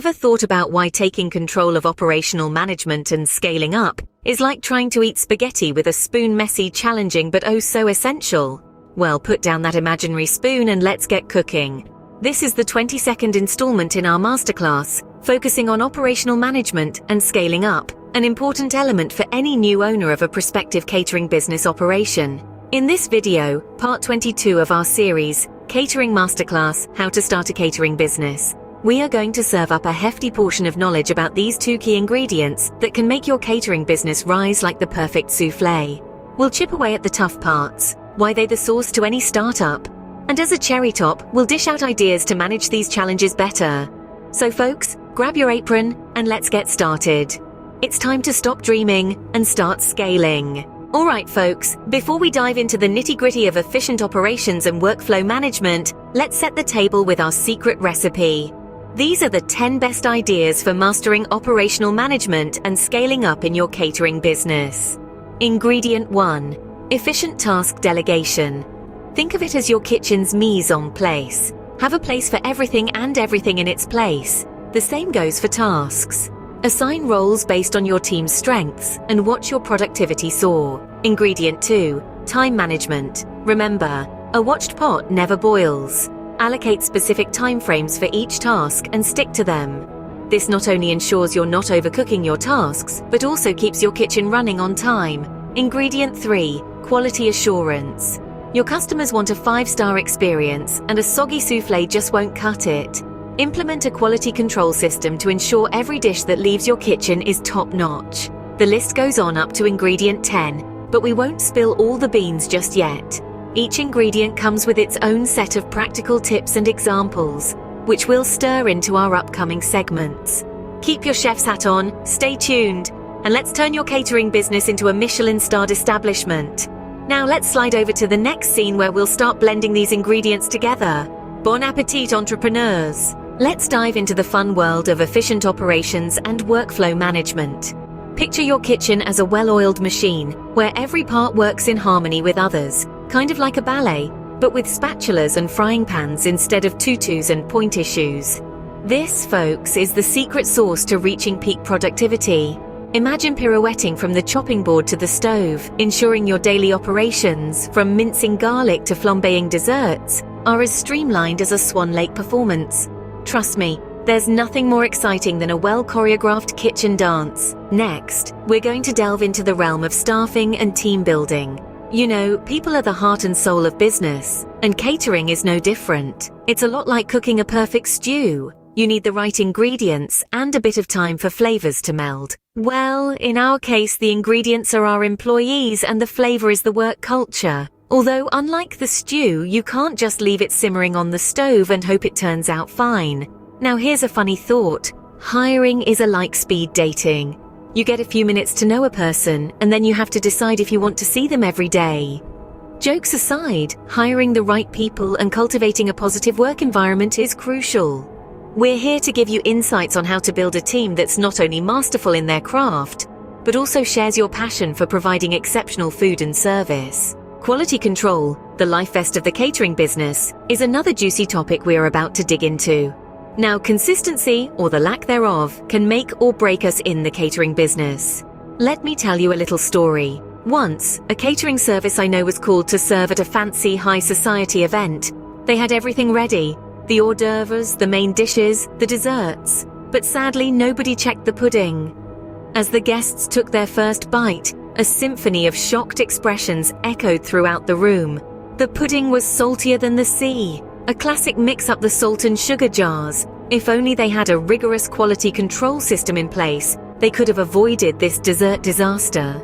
Ever thought about why taking control of operational management and scaling up is like trying to eat spaghetti with a spoon? Messy, challenging, but oh so essential? Well, put down that imaginary spoon and let's get cooking. This is the 22nd installment in our masterclass, focusing on operational management and scaling up, an important element for any new owner of a prospective catering business operation. In this video, part 22 of our series, Catering Masterclass, How to Start a Catering Business, we are going to serve up a hefty portion of knowledge about these two key ingredients that can make your catering business rise like the perfect souffle. We'll chip away at the tough parts, why they're the source to any startup, and as a cherry top, we'll dish out ideas to manage these challenges better. So folks, grab your apron and let's get started. It's time to stop dreaming and start scaling. Alright folks, before we dive into the nitty-gritty of efficient operations and workflow management, let's set the table with our secret recipe. These are the 10 best ideas for mastering operational management and scaling up in your catering business. Ingredient 1. Efficient task delegation. Think of it as your kitchen's mise en place. Have a place for everything and everything in its place. The same goes for tasks. Assign roles based on your team's strengths and watch your productivity soar. Ingredient 2. Time management. Remember, a watched pot never boils. Allocate specific timeframes for each task and stick to them. This not only ensures you're not overcooking your tasks, but also keeps your kitchen running on time. Ingredient 3. Quality assurance. Your customers want a 5-star experience, and a soggy souffle just won't cut it. Implement a quality control system to ensure every dish that leaves your kitchen is top-notch. The list goes on up to ingredient 10, but we won't spill all the beans just yet. Each ingredient comes with its own set of practical tips and examples, which we'll stir into our upcoming segments. Keep your chef's hat on, stay tuned, and let's turn your catering business into a Michelin-starred establishment. Now let's slide over to the next scene where we'll start blending these ingredients together. Bon appetit, entrepreneurs! Let's dive into the fun world of efficient operations and workflow management. Picture your kitchen as a well-oiled machine, where every part works in harmony with others, kind of like a ballet, but with spatulas and frying pans instead of tutus and pointy shoes. This, folks, is the secret sauce to reaching peak productivity. Imagine pirouetting from the chopping board to the stove, ensuring your daily operations, from mincing garlic to flambeing desserts, are as streamlined as a Swan Lake performance. Trust me, there's nothing more exciting than a well-choreographed kitchen dance. Next, we're going to delve into the realm of staffing and team building. You know, people are the heart and soul of business, and catering is no different. It's a lot like cooking a perfect stew. You need the right ingredients and a bit of time for flavors to meld. Well, in our case, the ingredients are our employees and the flavor is the work culture. Although, unlike the stew, you can't just leave it simmering on the stove and hope it turns out fine. Now here's a funny thought. Hiring is like speed dating. You get a few minutes to know a person, and then you have to decide if you want to see them every day. Jokes aside, hiring the right people and cultivating a positive work environment is crucial. We're here to give you insights on how to build a team that's not only masterful in their craft, but also shares your passion for providing exceptional food and service. Quality control, the life vest of the catering business, is another juicy topic we are about to dig into. Now, consistency, or the lack thereof, can make or break us in the catering business. Let me tell you a little story. Once, a catering service I know was called to serve at a fancy high society event. They had everything ready, the hors d'oeuvres, the main dishes, the desserts, but sadly nobody checked the pudding. As the guests took their first bite, a symphony of shocked expressions echoed throughout the room. The pudding was saltier than the sea. A classic mix-up the salt and sugar jars. If only they had a rigorous quality control system in place, they could have avoided this dessert disaster.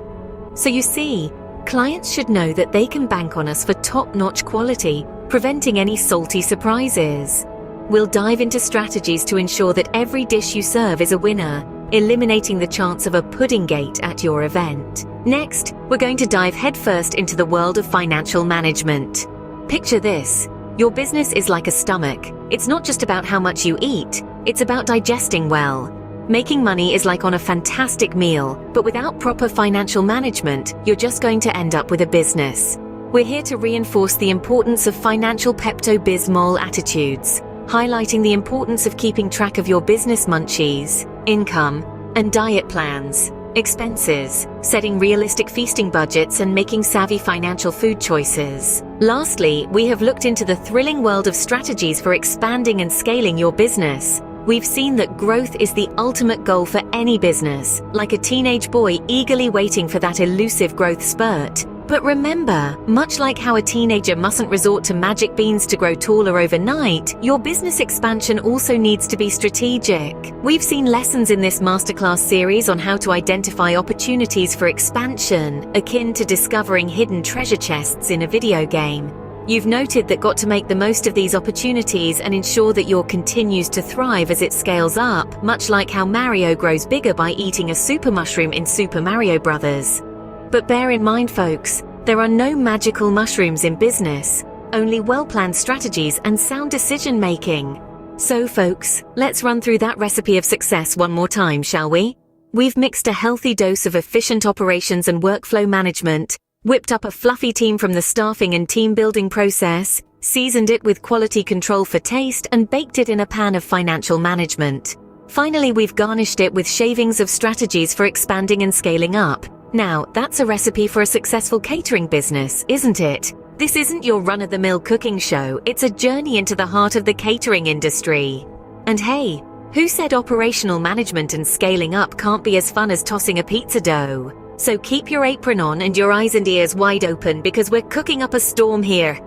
So you see, clients should know that they can bank on us for top-notch quality, preventing any salty surprises. We'll dive into strategies to ensure that every dish you serve is a winner, eliminating the chance of a pudding gate at your event. Next, we're going to dive headfirst into the world of financial management. Picture this. Your business is like a stomach. It's not just about how much you eat, it's about digesting well. Making money is like on a fantastic meal, but without proper financial management, you're just going to end up with a business. We're here to reinforce the importance of financial Pepto-Bismol attitudes. highlighting the importance of keeping track of your business munchies, income, and diet plans, expenses, setting realistic feasting budgets, and making savvy financial food choices. Lastly, we have looked into the thrilling world of strategies for expanding and scaling your business. We've seen that growth is the ultimate goal for any business, like a teenage boy eagerly waiting for that elusive growth spurt. But remember, much like how a teenager mustn't resort to magic beans to grow taller overnight, your business expansion also needs to be strategic. We've seen lessons in this masterclass series on how to identify opportunities for expansion, akin to discovering hidden treasure chests in a video game. You've noted that got to make the most of these opportunities and ensure that your continues to thrive as it scales up, much like how Mario grows bigger by eating a super mushroom in Super Mario Bros. But bear in mind, folks, there are no magical mushrooms in business, only well-planned strategies and sound decision-making. So, folks, let's run through that recipe of success one more time, shall we? We've mixed a healthy dose of efficient operations and workflow management, whipped up a fluffy team from the staffing and team-building process, seasoned it with quality control for taste, and baked it in a pan of financial management. Finally, we've garnished it with shavings of strategies for expanding and scaling up. Now, that's a recipe for a successful catering business, isn't it? This isn't your run-of-the-mill cooking show, it's a journey into the heart of the catering industry. And hey, who said operational management and scaling up can't be as fun as tossing a pizza dough? So keep your apron on and your eyes and ears wide open because we're cooking up a storm here.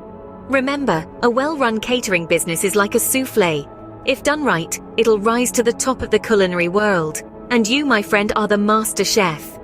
Remember, a well-run catering business is like a souffle. If done right, it'll rise to the top of the culinary world. And you, my friend, are the master chef.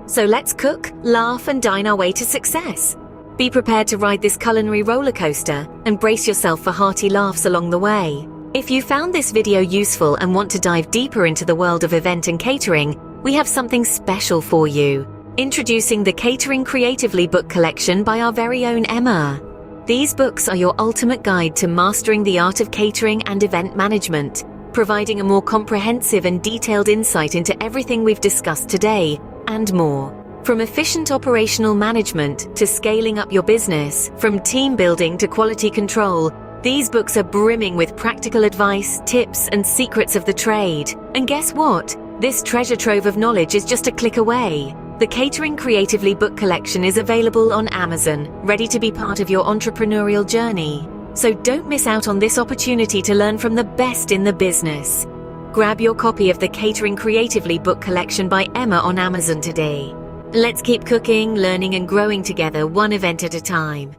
So let's cook, laugh, and dine our way to success. Be prepared to ride this culinary roller coaster and brace yourself for hearty laughs along the way. If you found this video useful and want to dive deeper into the world of event and catering, we have something special for you. Introducing the Catering Creatively book collection by our very own Emma. These books are your ultimate guide to mastering the art of catering and event management, providing a more comprehensive and detailed insight into everything we've discussed today, and more. From efficient operational management to scaling up your business, from team building to quality control, these books are brimming with practical advice, tips, and secrets of the trade. And guess what? This treasure trove of knowledge is just a click away. The Catering Creatively book collection is available on Amazon, ready to be part of your entrepreneurial journey. So don't miss out on this opportunity to learn from the best in the business. Grab your copy of the Catering Creatively book collection by Emma on Amazon today. Let's keep cooking, learning, and growing together one event at a time.